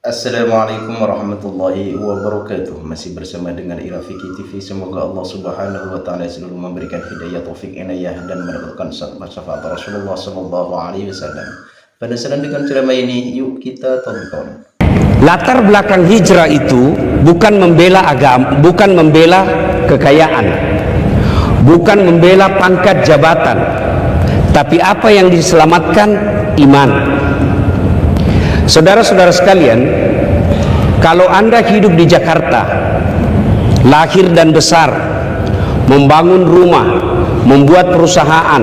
Assalamualaikum warahmatullahi wabarakatuh. Masih bersama dengan Irafiki TV. Semoga Allah subhanahu wa ta'ala selalu memberikan hidayah, taufik, inayah dan mendapatkan syafaat Rasulullah sallallahu alaihi wasallam. Pada dengan ceramah ini, yuk kita tonton. Latar belakang hijrah itu bukan membela agama, bukan membela kekayaan, bukan membela pangkat jabatan, tapi apa yang diselamatkan? Iman. Saudara-saudara sekalian, kalau Anda hidup di Jakarta, lahir dan besar, membangun rumah, membuat perusahaan,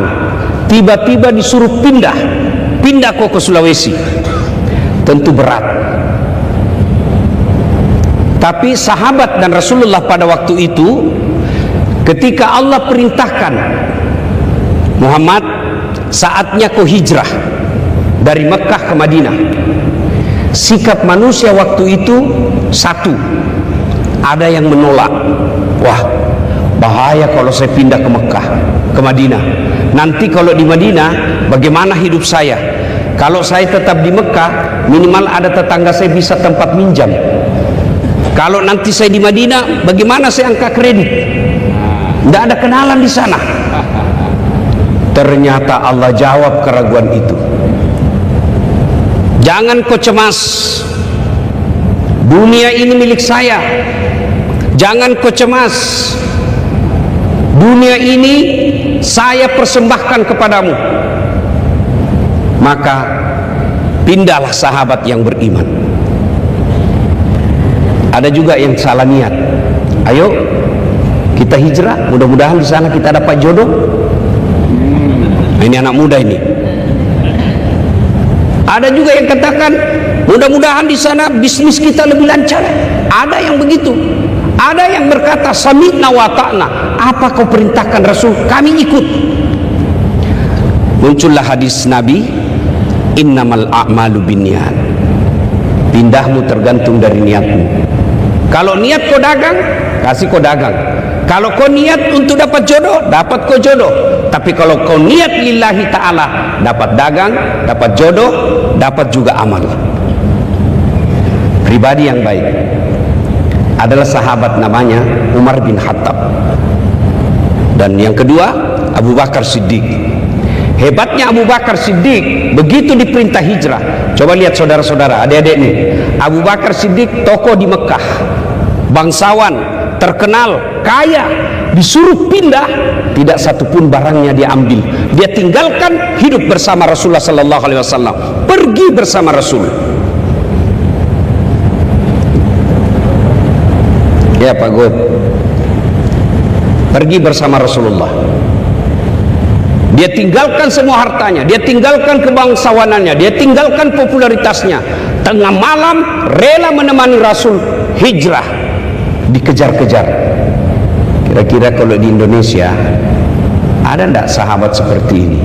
tiba-tiba disuruh pindah ke Sulawesi, tentu berat. Tapi sahabat dan Rasulullah pada waktu itu, ketika Allah perintahkan, Muhammad, saatnya kau hijrah dari Mekah ke Madinah. Sikap manusia waktu itu satu, ada yang menolak. Wah, bahaya kalau saya pindah ke Mekah, ke Madinah. Nanti kalau di Madinah, bagaimana hidup saya? Kalau saya tetap di Mekah, minimal ada tetangga saya bisa tempat minjam. Kalau nanti saya di Madinah, bagaimana saya angkat kredit? Tidak ada kenalan di sana. Ternyata Allah jawab keraguan itu. Jangan kau cemas, dunia ini milik saya. Jangan kau cemas, dunia ini saya persembahkan kepadamu. Maka pindahlah sahabat yang beriman. Ada juga yang salah niat. Ayo kita hijrah, mudah-mudahan di sana kita dapat jodoh. Ini anak muda ini. Ada juga yang katakan, mudah-mudahan di sana bisnis kita lebih lancar. Ada yang begitu. Ada yang berkata, sami'na wa ta'na. Apa kau perintahkan Rasul? Kami ikut. Muncullah hadis Nabi, innamal a'malu binniyat. Pindahmu tergantung dari niatmu. Kalau niat kau dagang, kasih kau dagang. Kalau kau niat untuk dapat jodoh, dapat kau jodoh. Tapi kalau kau niat lillahi ta'ala, dapat dagang, dapat jodoh, dapat juga amal. Pribadi yang baik adalah sahabat namanya Umar bin Khattab. Dan yang kedua, Abu Bakar Siddiq. Hebatnya Abu Bakar Siddiq, begitu diperintah hijrah. Coba lihat saudara-saudara, adik-adik nih. Abu Bakar Siddiq tokoh di Mekah, bangsawan, terkenal, kaya, disuruh pindah, tidak satupun barangnya dia ambil. Dia tinggalkan, hidup bersama Rasulullah sallallahu alaihi wasallam, pergi bersama Rasul. Ya Pak God, pergi bersama Rasulullah. Dia tinggalkan semua hartanya, dia tinggalkan kebangsawanannya, dia tinggalkan popularitasnya. Tengah malam rela menemani Rasul hijrah, dikejar-kejar. Kira-kira kalau di Indonesia ada enggak sahabat seperti ini?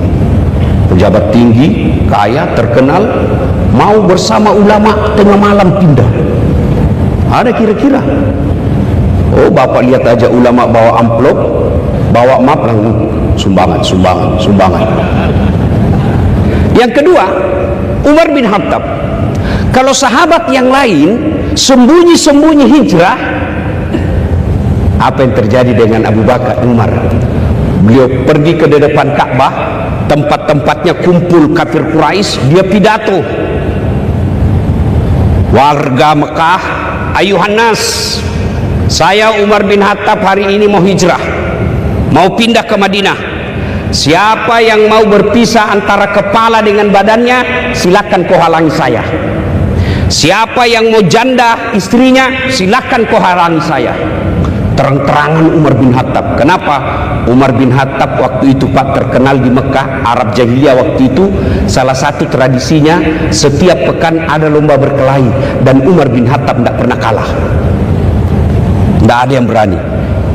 Pejabat tinggi, kaya, terkenal, mau bersama ulama tengah malam pindah. Ada kira-kira? Oh, Bapak lihat aja ulama bawa amplop, bawa map, sumbangan. Yang kedua, Umar bin Khattab. Kalau sahabat yang lain sembunyi-sembunyi hijrah, apa yang terjadi dengan Abu Bakar Umar? Beliau pergi ke depan Ka'bah, tempat-tempatnya kumpul kafir Quraisy, dia pidato. Warga Mekah, ayuhan nas, saya Umar bin Khattab hari ini mau hijrah, mau pindah ke Madinah. Siapa yang mau berpisah antara kepala dengan badannya, silakan kau halangi saya. Siapa yang mau janda istrinya, silakan kau halangi saya. Terang-terangan Umar bin Khattab. Kenapa? Umar bin Khattab waktu itu Pak terkenal di Mekah, Arab Jahiliyah waktu itu. Salah satu tradisinya, setiap pekan ada lomba berkelahi, dan Umar bin Khattab tidak pernah kalah. Tidak ada yang berani.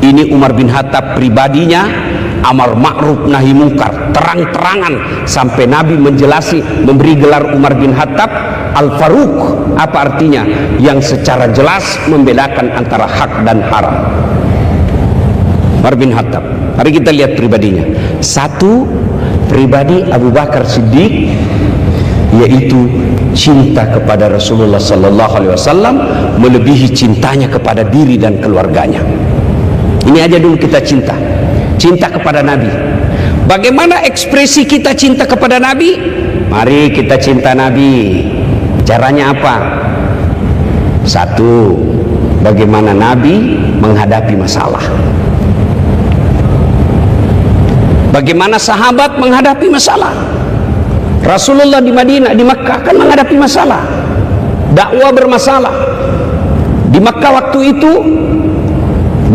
Ini Umar bin Khattab pribadinya, amar ma'ruf nahi mungkar, terang-terangan, sampai Nabi menjelasi, memberi gelar Umar bin Khattab Al-Faruq. Apa artinya? Yang secara jelas membedakan antara hak dan haram. Umar bin Khattab. Mari kita lihat pribadinya. Satu, pribadi Abu Bakar Siddiq, yaitu cinta kepada Rasulullah sallallahu alaihi wasallam melebihi cintanya kepada diri dan keluarganya. Ini aja dulu kita cinta kepada Nabi. Bagaimana ekspresi kita cinta kepada Nabi? Mari kita cinta Nabi. Caranya apa? Satu, bagaimana Nabi menghadapi masalah. Bagaimana sahabat menghadapi masalah. Rasulullah di Madinah, di Makkah kan menghadapi masalah. Dakwah bermasalah. Di Makkah waktu itu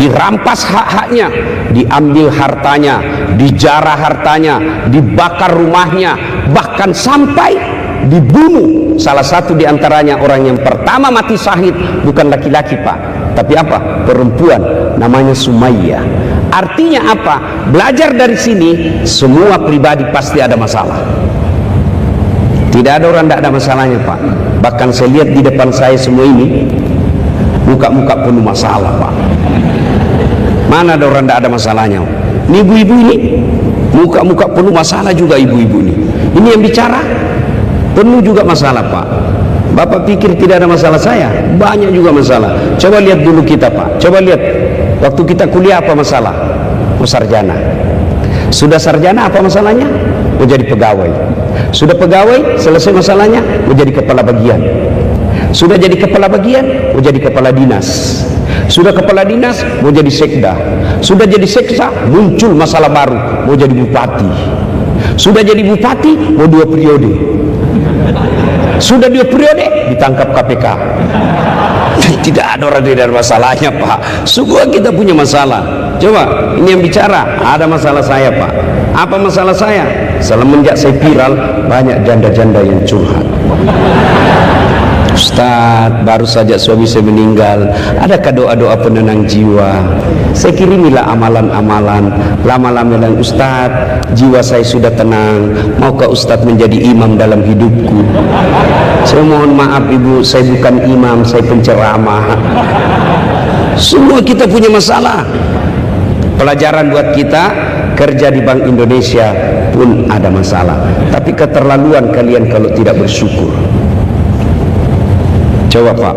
dirampas hak-haknya, diambil hartanya, dijarah hartanya, dibakar rumahnya, bahkan sampai dibunuh. Salah satu di antaranya, orang yang pertama mati syahid, bukan laki-laki Pak, tapi apa? Perempuan, namanya Sumayyah. Artinya apa? Belajar dari sini, semua pribadi pasti ada masalah. Tidak ada orang tidak ada masalahnya Pak. Bahkan saya lihat di depan saya semua ini, muka-muka penuh masalah Pak. Mana ada orang tidak ada masalahnya? Ini ibu-ibu ini, muka-muka penuh masalah juga ibu-ibu ini. Ini yang bicara, penuh juga masalah Pak. Bapak pikir tidak ada masalah saya? Banyak juga masalah. Coba lihat dulu kita Pak. Coba lihat, waktu kita kuliah apa masalah? Mau sarjana. Sudah sarjana apa masalahnya? Mau jadi pegawai. Sudah pegawai, selesai masalahnya, mau jadi kepala bagian. Sudah jadi kepala bagian, mau jadi kepala dinas. Sudah kepala dinas, mau jadi sekda. Sudah jadi sekda, muncul masalah baru, mau jadi bupati. Sudah jadi bupati, mau 2 periode. Sudah 2 periode, ditangkap KPK. Tidak ada orang tidak ada masalahnya Pak. Semua kita punya masalah. Coba, ini yang bicara, ada masalah saya Pak. Apa masalah saya? Semenjak saya viral, banyak janda-janda yang curhat. Ustaz, baru saja suami saya meninggal, adakah doa-doa penenang jiwa? Saya kirimilah amalan-amalan. Lama-lama bilang, Ustaz, jiwa saya sudah tenang, maukah Ustaz menjadi imam dalam hidupku? Saya mohon maaf Ibu, saya bukan imam, saya penceramah. Semua kita punya masalah. Pelajaran buat kita, kerja di Bank Indonesia pun ada masalah. Tapi keterlaluan kalian kalau tidak bersyukur. Coba Pak,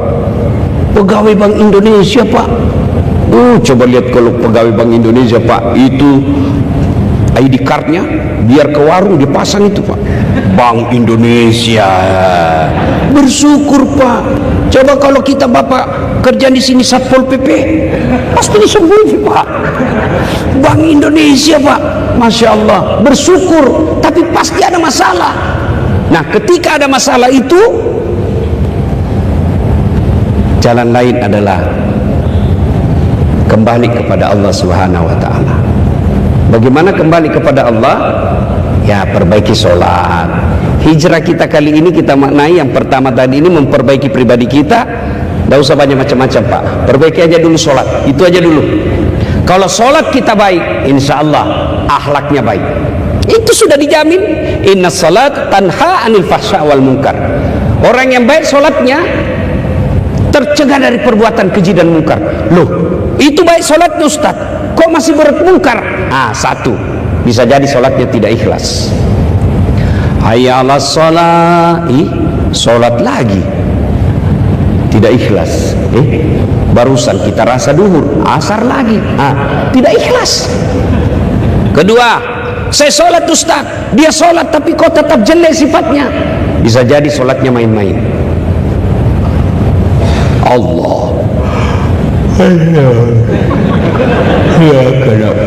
pegawai Bank Indonesia Pak, coba lihat kalau pegawai Bank Indonesia Pak, itu ID cardnya biar ke warung dipasang itu Pak, Bank Indonesia. Bersyukur Pak. Coba kalau kita Bapak kerja di sini Satpol PP, pasti disembunyi Pak, Bank Indonesia Pak. Masya Allah, bersyukur. Tapi pasti ada masalah. Nah ketika ada masalah itu, jalan lain adalah kembali kepada Allah Subhanahu wa taala. Bagaimana kembali kepada Allah? Ya, perbaiki sholat. Hijrah kita kali ini kita maknai yang pertama tadi ini memperbaiki pribadi kita. Tidak usah banyak macam-macam Pak. Perbaiki aja dulu sholat. Itu aja dulu. Kalau sholat kita baik, insya Allah akhlaknya baik. Itu sudah dijamin. Inna sholat tanha anil fahsya wal munkar. Orang yang baik sholatnya tercegah dari perbuatan keji dan mungkar. Loh, itu baik sholatnya Ustaz, kok masih bermungkar? Satu, bisa jadi sholatnya tidak ikhlas. Hayya 'alas shalah, sholat lagi tidak ikhlas. Barusan kita rasa duhur, asar lagi, tidak ikhlas. Kedua, saya sholat Ustaz, dia sholat tapi kok tetap jelek sifatnya. Bisa jadi sholatnya main-main. Allah ya kadang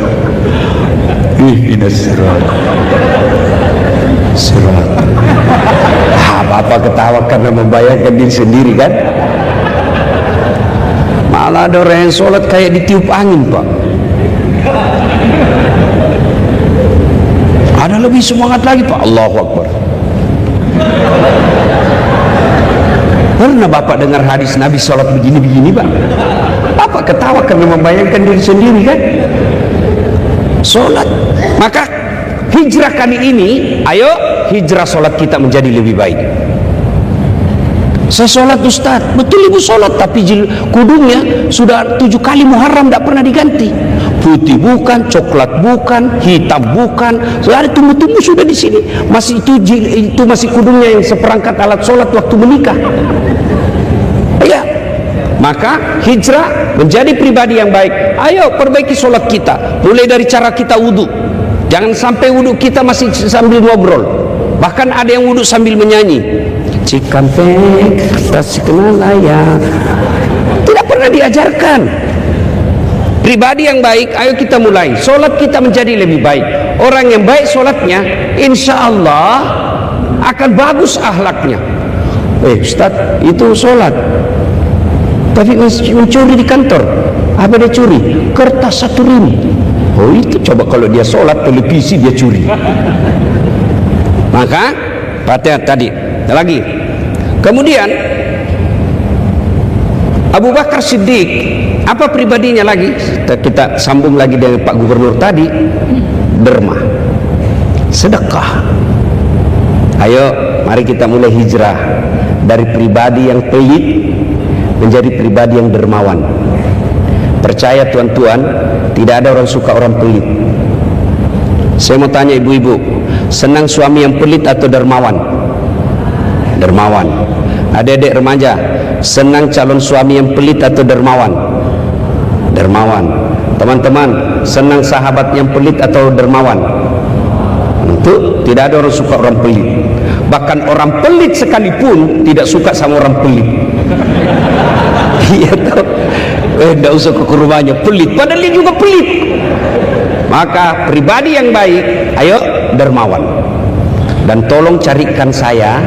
sirat Bapak ketawa karena membayangkan diri sendiri kan. Malah ada orang yang sholat kayak ditiup angin Pak. Ada lebih semangat lagi Pak. Allahu Akbar. Pernah Bapak dengar hadis Nabi sholat begini-begini Pak? Bapak ketawa karena membayangkan diri sendiri kan? Sholat. Maka hijrah kali ini, ayo hijrah sholat kita menjadi lebih baik. Saya sholat Ustaz, betul ibu sholat, tapi kudungnya sudah 7 kali Muharram tidak pernah diganti. Putih bukan, coklat bukan, hitam bukan, sudah ada tumbuh-tumbuh sudah di sini. Masih itu masih kudungnya yang seperangkat alat sholat waktu menikah. Ya, maka hijrah menjadi pribadi yang baik. Ayo perbaiki sholat kita, mulai dari cara kita wudhu. Jangan sampai wudhu kita masih sambil ngobrol. Bahkan ada yang wudhu sambil menyanyi. Cikampek, tas kenalaya. Tidak pernah diajarkan. Pribadi yang baik, ayo kita mulai. Solat kita menjadi lebih baik. Orang yang baik solatnya, insya Allah akan bagus akhlaknya. Ustaz, itu solat, tapi mencuri di kantor. Apa dia curi? Kertas 1 rim. Oh itu coba kalau dia solat, televisi dia curi. Maka Fatihah tadi. Lagi. Kemudian Abu Bakar Siddiq, apa pribadinya lagi? Kita sambung lagi dengan Pak Gubernur tadi. Derma, sedekah. Ayo mari kita mulai hijrah dari pribadi yang pelit menjadi pribadi yang dermawan. Percaya tuan-tuan, tidak ada orang suka orang pelit. Saya mau tanya ibu-ibu, senang suami yang pelit atau dermawan? Dermawan. Adik-adik remaja, senang calon suami yang pelit atau dermawan? Dermawan. Teman-teman, senang sahabat yang pelit atau dermawan? Tentu tidak ada orang suka orang pelit. Bahkan orang pelit sekalipun tidak suka sama orang pelit. Iya toh. Tidak usah ke rumahnya, pelit, padahal dia juga pelit. Maka pribadi yang baik, ayo dermawan. Dan tolong carikan saya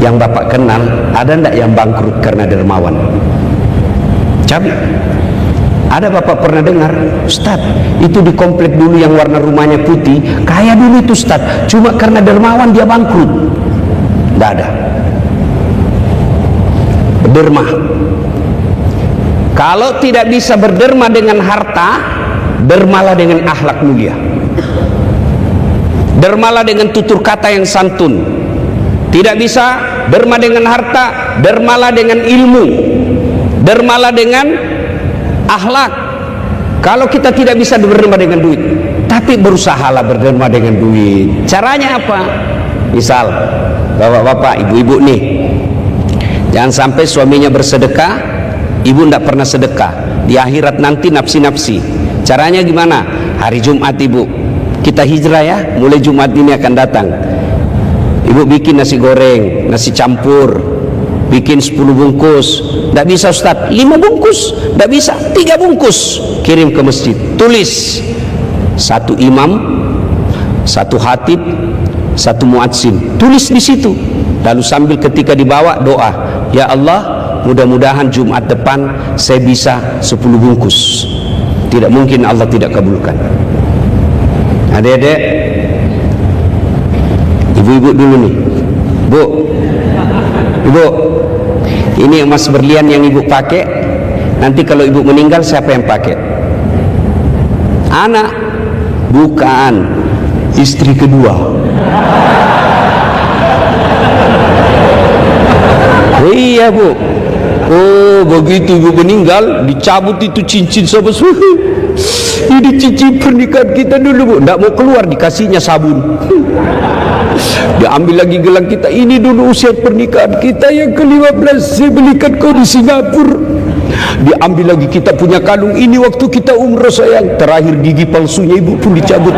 yang Bapak kenal, ada enggak yang bangkrut karena dermawan? Cabi. Ada Bapak pernah dengar, Ustaz, itu di komplek dulu yang warna rumahnya putih, kaya dulu itu Ustaz, cuma karena dermawan dia bangkrut. Tidak ada. Berderma. Kalau tidak bisa berderma dengan harta, dermalah dengan akhlak mulia. Dermalah dengan tutur kata yang santun. Tidak bisa derma dengan harta, dermalah dengan ilmu, dermalah dengan akhlak. Kalau kita tidak bisa berderma dengan duit, tapi berusahalah berderma dengan duit. Caranya apa? Misal bapak-bapak, ibu-ibu nih, jangan sampai suaminya bersedekah, ibu tidak pernah sedekah. Di akhirat nanti nafsi-nafsi. Caranya gimana? Hari Jumat ibu, kita hijrah ya, mulai Jumat ini akan datang. Ibu bikin nasi goreng, nasi campur, bikin 10 bungkus. Tidak bisa Ustaz, 5 bungkus. Tidak bisa, 3 bungkus. Kirim ke masjid. Tulis 1 imam, 1 khatib, 1 muadzin. Tulis di situ. Lalu sambil ketika dibawa doa, ya Allah, mudah-mudahan Jumat depan saya bisa 10 bungkus. Tidak mungkin Allah tidak kabulkan. Adik-adik, ibu-ibu dulu nih, Bu, ibu, ini emas berlian yang ibu pakai, nanti kalau ibu meninggal siapa yang pakai? Anak, bukan, istri kedua. Iya Bu. Oh begitu ibu meninggal, dicabut itu cincin sama suhu. Ini cincin pernikahan kita dulu Bu, tidak mau keluar, dikasihnya sabun. Diambil lagi gelang kita, ini dulu usia pernikahan kita yang ke-15, saya belikan kau di Singapura. Diambil lagi kita punya kalung, ini waktu kita umroh sayang. Terakhir gigi palsunya ibu pun dicabut.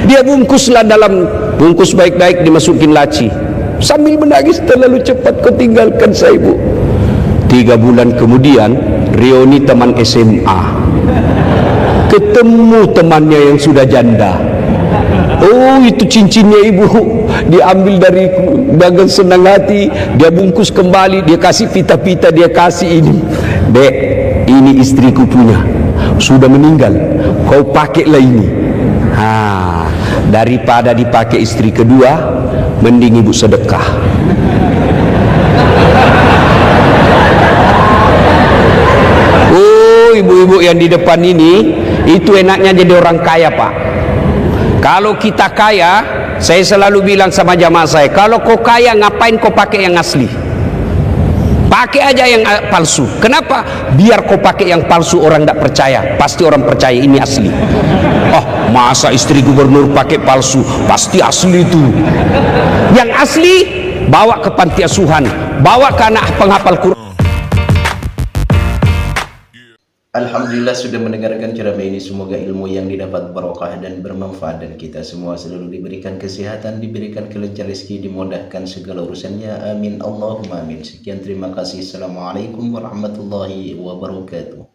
Dia bungkuslah dalam bungkus baik-baik, dimasukin laci. Sambil menangis, terlalu cepat kau tinggalkan saya ibu. 3 bulan kemudian reuni teman SMA, ketemu temannya yang sudah janda. Oh itu cincinnya ibu diambil dari dagang senang hati, dia bungkus kembali, dia kasih pita-pita, dia kasih ini. Dek, ini istriku punya, sudah meninggal, kau pakailah ini. Daripada dipakai istri kedua, mending ibu sedekah. Oh ibu-ibu yang di depan ini, itu enaknya jadi orang kaya Pak. Kalau kita kaya, Saya selalu bilang sama jamaah saya, kalau kau kaya ngapain kau pakai yang asli? Pakai aja yang palsu. Kenapa? Biar kau pakai yang palsu orang tidak percaya. Pasti orang percaya ini asli. Oh, masa istri gubernur pakai palsu? Pasti asli itu. Yang asli bawa ke panti asuhan, bawa ke anak penghafal Quran. Alhamdulillah sudah mendengarkan ceramah ini. Semoga ilmu yang didapat barokah dan bermanfaat, dan kita semua selalu diberikan kesehatan, diberikan kelancaran rezeki, dimudahkan segala urusannya. Amin Allahumma amin. Sekian, terima kasih. Assalamualaikum warahmatullahi wabarakatuh.